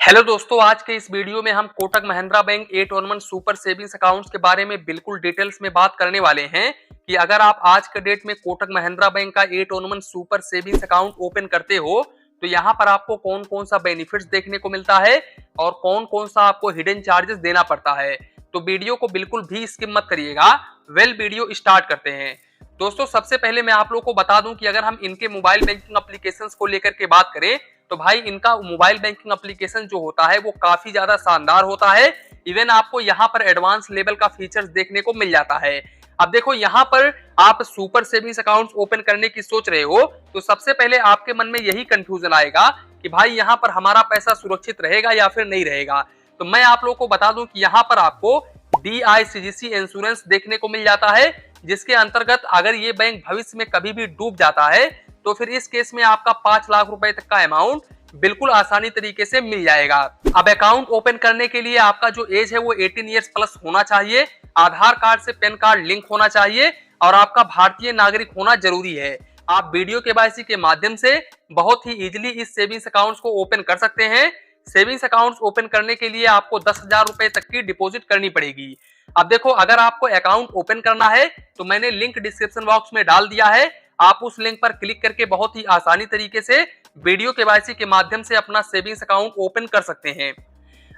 Hello दोस्तों, आज के इस वीडियो में हम Kotak Mahindra bank 811 super savings accounts के बारे में बिल्कुल डिटेल्स में बात करने वाले हैं कि अगर आप आज के डेट में कोटक महिंद्रा बैंक का 811 सुपर सेविंग्स अकाउंट ओपन करते हो तो यहाँ पर आपको कौन कौन सा बेनिफिट्स देखने को मिलता है और कौन कौन सा आपको हिडन चार्जेस देना पड़ता है। तो वीडियो को बिल्कुल भी स्किप मत करिएगा। वीडियो स्टार्ट करते हैं। दोस्तों, सबसे पहले मैं आप लोगों को बता दूं कि अगर हम इनके मोबाइल बैंकिंग एप्लीकेशंस को लेकर के बात करें तो भाई इनका मोबाइल बैंकिंग एप्लीकेशन जो होता है वो काफी ज्यादा शानदार होता है। इवन आपको यहाँ पर एडवांस लेवल का फीचर्स देखने को मिल जाता है। अब देखो, यहाँ पर आप सुपर सेविंग्स अकाउंट्स ओपन करने की सोच रहे हो तो सबसे पहले आपके मन में यही कंफ्यूजन आएगा कि भाई यहाँ पर हमारा पैसा सुरक्षित रहेगा या फिर नहीं रहेगा। तो मैं आप लोगों को बता दूं कि यहाँ पर आपको DICGC इंश्योरेंस देखने को मिल जाता है, जिसके अंतर्गत अगर ये बैंक भविष्य में कभी भी डूब जाता है तो फिर इस केस में आपका 5 लाख रुपए तक का अमाउंट बिल्कुल आसानी तरीके से मिल जाएगा। अब अकाउंट ओपन करने के लिए आपका जो एज है वो 18 ईयर्स प्लस होना चाहिए, आधार कार्ड से पैन कार्ड लिंक होना चाहिए और आपका भारतीय नागरिक होना जरूरी है। आप वीडियो केवाईसी के माध्यम से बहुत ही इजीली इस सेविंग्स अकाउंट्स को ओपन कर सकते हैं। सेविंग्स अकाउंट्स ओपन करने के लिए आपको 10,000 रुपए तक की डिपॉजिट करनी पड़ेगी। अब देखो, अगर आपको अकाउंट ओपन करना है तो मैंने लिंक डिस्क्रिप्शन बॉक्स में डाल दिया है। आप उस लिंक पर क्लिक करके बहुत ही आसानी तरीके से वीडियो केवाईसी के माध्यम से अपना सेविंग्स अकाउंट ओपन कर सकते हैं।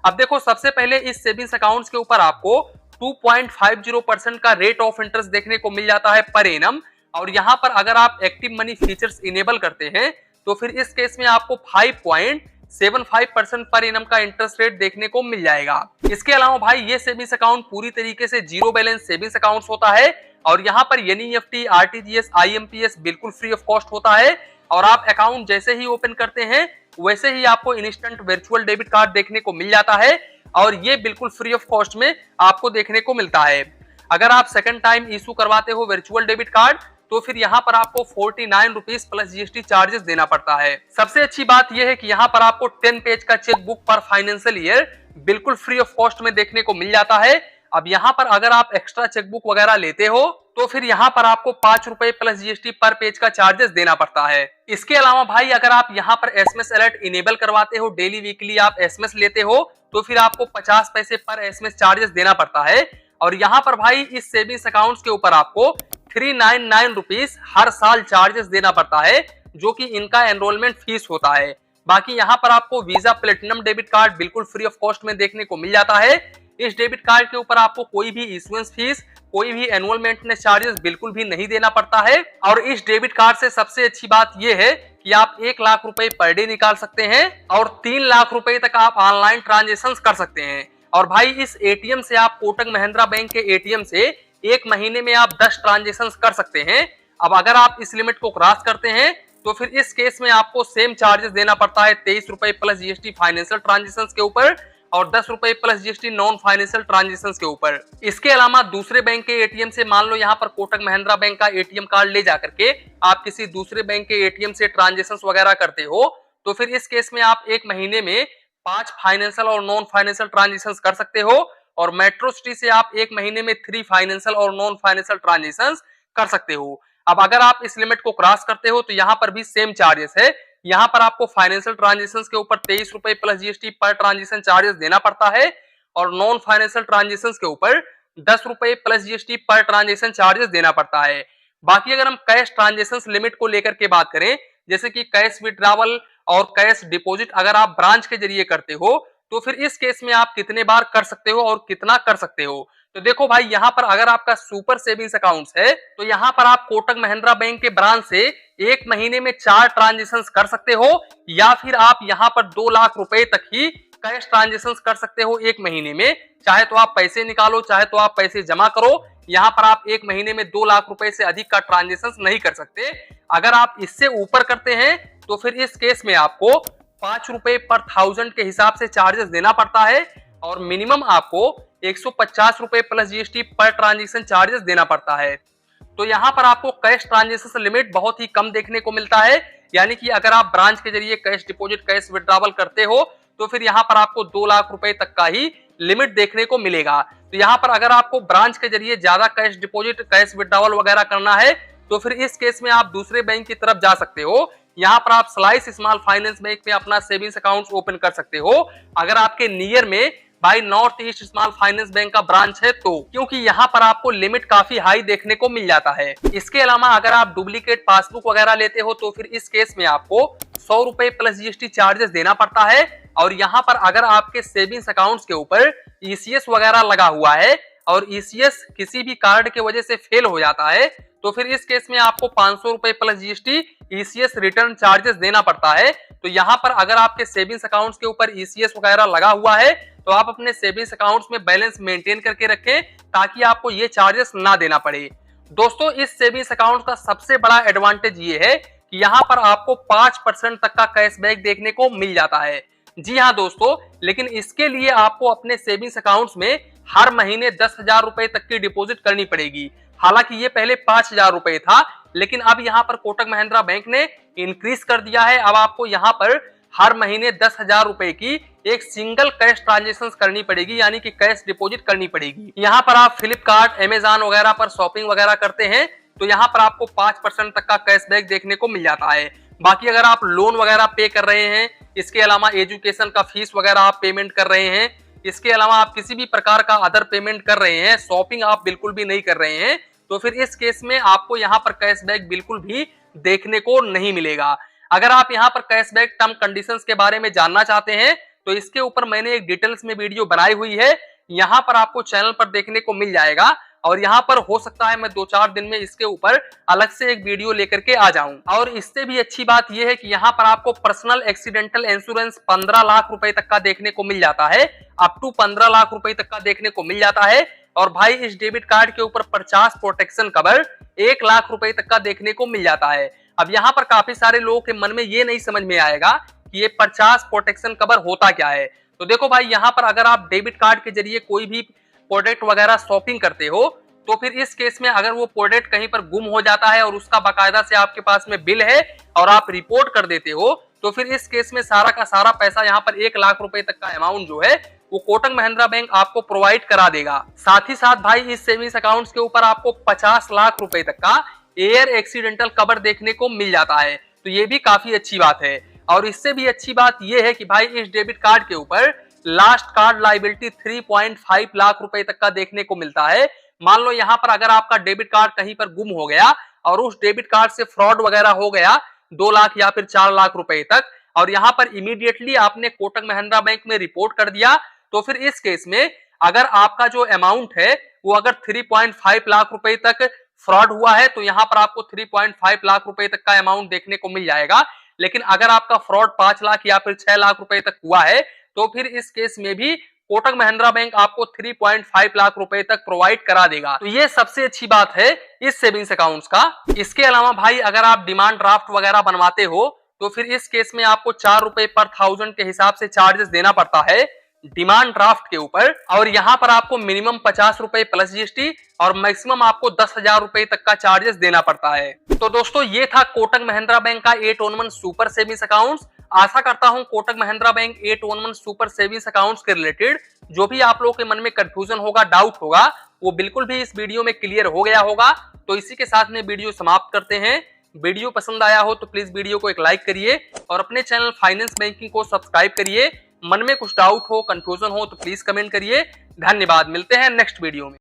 अब देखो, सबसे पहले इस सेविंग्स अकाउंट्स के ऊपर आपको 2.50% का रेट ऑफ इंटरेस्ट देखने को मिल जाता है पर एनम। और यहाँ पर अगर आप एक्टिव मनी फीचर्स इनेबल करते हैं तो फिर इस केस में आपको 5.75% पर एनम का इंटरेस्ट रेट देखने को मिल जाएगा। इसके अलावा भाई ये सेविंग्स अकाउंट पूरी तरीके से जीरो बैलेंस सेविंग्स अकाउंट होता है और यहाँ पर NEFT, RTGS, IMPS बिल्कुल फ्री ऑफ कॉस्ट होता है। और आप अकाउंट जैसे ही ओपन करते हैं वैसे ही आपको इंस्टेंट वर्चुअल डेबिट कार्ड देखने को मिल जाता है और ये बिल्कुल फ्री ऑफ कॉस्ट में आपको देखने को मिलता है। अगर आप सेकंड टाइम इशू करवाते हो वर्चुअल डेबिट कार्ड तो फिर यहाँ पर आपको 49 रुपीज प्लस GST चार्जेस देना पड़ता है। सबसे अच्छी बात यह है कि यहाँ पर आपको 10 पेज का चेक बुक पर फाइनेंशियल ईयर बिल्कुल फ्री ऑफ कॉस्ट में देखने को मिल जाता है। अब यहाँ पर अगर आप एक्स्ट्रा चेकबुक वगैरह लेते हो तो फिर यहाँ पर आपको 5 रुपए प्लस GST पर पेज का चार्जेस देना पड़ता है। इसके अलावा भाई अगर आप यहाँ पर SMS अलर्ट इनेबल करवाते हो, डेली वीकली आप SMS लेते हो तो फिर आपको 50 पैसे पर SMS चार्जेस देना पड़ता है। और यहाँ पर भाई इस सेविंग्स अकाउंट्स के ऊपर आपको 399 रुपीज हर साल चार्जेस देना पड़ता है, जो कि इनका एनरोलमेंट फीस होता है। बाकी यहाँ पर आपको वीजा प्लेटिनम डेबिट कार्ड बिल्कुल फ्री ऑफ कॉस्ट में देखने को मिल जाता है। इस डेबिट कार्ड के ऊपर आपको कोई भी इशुएंस फीस, कोई भी एनुअल मेंटेनेंस चार्जेस बिल्कुल भी नहीं देना पड़ता है। और इस डेबिट कार्ड से सबसे अच्छी बात यह है कि आप 1 लाख रुपए पर डे निकाल सकते हैं और 3 लाख रुपए तक आप ऑनलाइन ट्रांजेक्शन कर सकते हैं। और भाई इस ATM से आप कोटक महिंद्रा बैंक के ATM से एक महीने में आप 10 ट्रांजेक्शन कर सकते हैं। अब अगर आप इस लिमिट को क्रॉस करते हैं तो फिर इस केस में आपको सेम चार्जेस देना पड़ता है 23 रुपए प्लस GST फाइनेंशियल ट्रांजेक्शन के ऊपर और 10 रुपए plus GST non financial transaction के ऊपर। इसके अलावा दूसरे बैंक के ATM से मान लो यहाँ पर कोटक महिंद्रा बैंक का ATM कार्ड ले जाकर के आप किसी दूसरे बैंक के ATM से ट्रांजेक्शन वगैरह करते हो तो फिर इस केस में आप एक महीने में 5 फाइनेंशियल और नॉन फाइनेंशियल ट्रांजेक्शन कर सकते हो और मेट्रो सिटी से आप एक महीने में 3 फाइनेंशियल और नॉन फाइनेंशियल ट्रांजेक्शन कर सकते हो। अब अगर आप इस लिमिट को क्रॉस करते हो तो यहाँ पर भी सेम चार्जेस है। यहाँ पर आपको फाइनेंशियल ट्रांजेक्शन के ऊपर 23 रुपए plus GST per transaction charges देना पड़ता है और नॉन फाइनेंशियल ट्रांजेक्शन के ऊपर 10 रुपए plus GST per transaction charges देना पड़ता है। बाकी अगर हम कैश ट्रांजेक्शन लिमिट को लेकर के बात करें, जैसे कि कैश विड्रॉवल और कैश डिपॉजिट अगर आप ब्रांच के जरिए करते हो तो फिर इस केस में आप कितने बार कर सकते हो और कितना कर सकते हो। तो देखो भाई, यहाँ पर अगर आपका सुपर सेविंग्स अकाउंट्स है तो यहाँ पर आप कोटक महिंद्रा बैंक के ब्रांच से एक महीने में 4 ट्रांजेक्शन कर सकते हो या फिर आप यहाँ पर 2 लाख रुपए तक ही कैश ट्रांजेक्शन कर सकते हो एक महीने में। चाहे तो आप पैसे निकालो, चाहे तो आप पैसे जमा करो। यहाँ पर आप एक महीने में 2 लाख रुपए से अधिक का ट्रांजेक्शन नहीं कर सकते। अगर आप इससे ऊपर करते हैं तो फिर इस केस में आपको 5 रुपए पर 1000 के हिसाब से चार्जेस देना पड़ता है और मिनिमम आपको 150 रुपए plus GST per transaction charges देना पड़ता है। तो यहाँ पर आपको कैश ट्रांजेक्शन लिमिट बहुत ही कम देखने को मिलता है, यानी कि अगर आप ब्रांच के जरिए कैश डिपॉजिट, कैश विड्रॉवल करते हो तो फिर यहाँ पर आपको 2 लाख रुपए तक का ही लिमिट देखने को मिलेगा। तो यहाँ पर अगर आपको ब्रांच के जरिए ज्यादा कैश डिपॉजिट, कैश विड्रॉवल वगैरह करना है तो फिर इस केस में आप दूसरे बैंक की तरफ जा सकते हो, यहाँ पर आप स्लाइस स्मॉल फाइनेंस बैंक में अपना सेविंग्स अकाउंट ओपन कर सकते हो अगर आपके नियर में भाई north east small finance bank का ब्रांच है तो, क्योंकि यहाँ पर आपको लिमिट काफी हाई देखने को मिल जाता है। इसके अलावा अगर आप डुप्लीकेट पासबुक वगैरह लेते हो तो फिर इस केस में आपको 100 रुपए प्लस जीएसटी चार्जेस देना पड़ता है। और यहाँ पर अगर आपके सेविंग्स अकाउंट्स के ऊपर ईसीएस वगैरह लगा हुआ है और ईसीएस किसी भी कार्ड के वजह से फेल हो जाता है तो फिर इस केस में आपको 500 रुपए plus GST ECS return charges देना पड़ता है। तो यहाँ पर अगर आपके सेविंग्स अकाउंट्स के ऊपर ईसीएस वगैरह लगा हुआ है तो आप अपने सेविंग्स अकाउंट्स में बैलेंस मेंटेन करके रखें ताकि आपको ये चार्जेस ना देना पड़े। दोस्तों इस सेविंग्स अकाउंट का सबसे बड़ा एडवांटेज ये है कि यहाँ पर आपको 5% तक का कैशबैक देखने को मिल जाता है। जी हाँ दोस्तों, लेकिन इसके लिए आपको अपने सेविंग्स अकाउंट्स में हर महीने 10,000 रुपए तक की डिपॉजिट करनी पड़ेगी। हालांकि ये पहले 5,000 रुपए था, लेकिन अब यहाँ पर कोटक महिंद्रा बैंक ने इंक्रीज कर दिया है। अब आपको यहाँ पर हर महीने 10,000 रुपए की एक सिंगल कैश ट्रांजेक्शन करनी पड़ेगी, यानी कि कैश डिपॉजिट करनी पड़ेगी। यहाँ पर आप फ्लिपकार्ट, अमेजॉन वगैरह पर शॉपिंग वगैरह करते हैं तो यहाँ पर आपको 5% तक का कैशबैक देखने को मिल जाता है। बाकी अगर आप लोन वगैरह पे कर रहे हैं, इसके अलावा एजुकेशन का फीस वगैरह आप पेमेंट कर रहे हैं, इसके अलावा आप किसी भी प्रकार का अदर पेमेंट कर रहे हैं, शॉपिंग आप बिल्कुल भी नहीं कर रहे हैं, तो फिर इस केस में आपको यहाँ पर कैशबैक बिल्कुल भी देखने को नहीं मिलेगा। अगर आप यहाँ पर कैशबैक टर्म कंडीशंस के बारे में जानना चाहते हैं तो इसके ऊपर मैंने एक डिटेल्स में वीडियो बनाई हुई है, यहाँ पर आपको चैनल पर देखने को मिल जाएगा। और यहाँ पर हो सकता है मैं 2-4 दिन में इसके ऊपर अलग से एक वीडियो लेकर के आ जाऊं। और इससे भी अच्छी बात यह है कि यहाँ पर आपको पर्सनल एक्सीडेंटल इंश्योरेंस 15 लाख रुपए तक का देखने को मिल जाता है, अप टू 15 लाख रुपए तक का देखने को मिल जाता है। और भाई इस डेबिट कार्ड के ऊपर 50 प्रोटेक्शन कवर 1 लाख रुपए तक का देखने को मिल जाता है। अब यहाँ पर काफी सारे लोगों के मन में ये नहीं समझ में आएगा कि ये 50 प्रोटेक्शन कवर होता क्या है। तो देखो भाई, यहाँ पर अगर आप डेबिट कार्ड के जरिए कोई भी प्रोडक्ट वगैरह शॉपिंग करते हो तो फिर इस केस में अगर वो प्रोडक्ट कहीं पर गुम हो जाता है और उसका बाकायदा से आपके पास में बिल है और आप रिपोर्ट कर देते हो तो फिर इस केस में सारा का सारा पैसा यहाँ पर 1 लाख रुपए तक का अमाउंट जो है वो कोटक महिंद्रा बैंक आपको प्रोवाइड करा देगा। साथ ही साथ भाई इस सेविंग्स अकाउंट्स के ऊपर आपको 50 लाख रुपए तक का एयर एक्सीडेंटल कवर देखने को मिल जाता है, तो ये भी काफी अच्छी बात है। और इससे भी अच्छी बात यह है कि भाई इस डेबिट कार्ड के ऊपर लास्ट कार्ड लायबिलिटी 3.5 लाख रुपए तक का देखने को मिलता है। मान लो यहाँ पर अगर आपका डेबिट कार्ड कहीं पर गुम हो गया और उस डेबिट कार्ड से फ्रॉड वगैरह हो गया 2 लाख या फिर 4 लाख रुपए तक, और यहाँ पर इमीडिएटली आपने कोटक महिंद्रा बैंक में रिपोर्ट कर दिया, तो फिर इस केस में अगर आपका जो अमाउंट है वो अगर 3.5 लाख रुपए तक फ्रॉड हुआ है तो यहाँ पर आपको 3.5 लाख रुपए तक का अमाउंट देखने को मिल जाएगा। लेकिन अगर आपका फ्रॉड 5 लाख या फिर 6 लाख रुपए तक हुआ है तो फिर इस केस में भी कोटक महिंद्रा बैंक आपको 3.5 लाख रुपए तक प्रोवाइड करा देगा। तो ये सबसे अच्छी बात है इस सेविंग्स अकाउंट्स का। इसके अलावा भाई अगर आप डिमांड ड्राफ्ट वगैरह बनवाते हो तो फिर इस केस में आपको 4 रुपए पर 1000 के हिसाब से चार्जेस देना पड़ता है डिमांड ड्राफ्ट के ऊपर। और यहाँ पर आपको मिनिमम 50 रुपए प्लस जीएसटी और मैक्सिमम आपको 10,000 रुपए तक का चार्जेस देना पड़ता है। तो दोस्तों ये था कोटक महिंद्रा बैंक का 811 सुपर सेविंग्स अकाउंट्स। आशा करता हूं Kotak Mahindra bank 811 super savings accounts के रिलेटेड जो भी आप लोगों के मन में कंफ्यूजन होगा, डाउट होगा, वो बिल्कुल भी इस वीडियो में क्लियर हो गया होगा। तो इसी के साथ में वीडियो समाप्त करते हैं। वीडियो पसंद आया हो तो प्लीज वीडियो को एक लाइक करिए और अपने चैनल फाइनेंस बैंकिंग को सब्सक्राइब करिए। मन में कुछ डाउट हो, कंफ्यूजन हो तो प्लीज कमेंट करिए। धन्यवाद, मिलते हैं नेक्स्ट वीडियो में।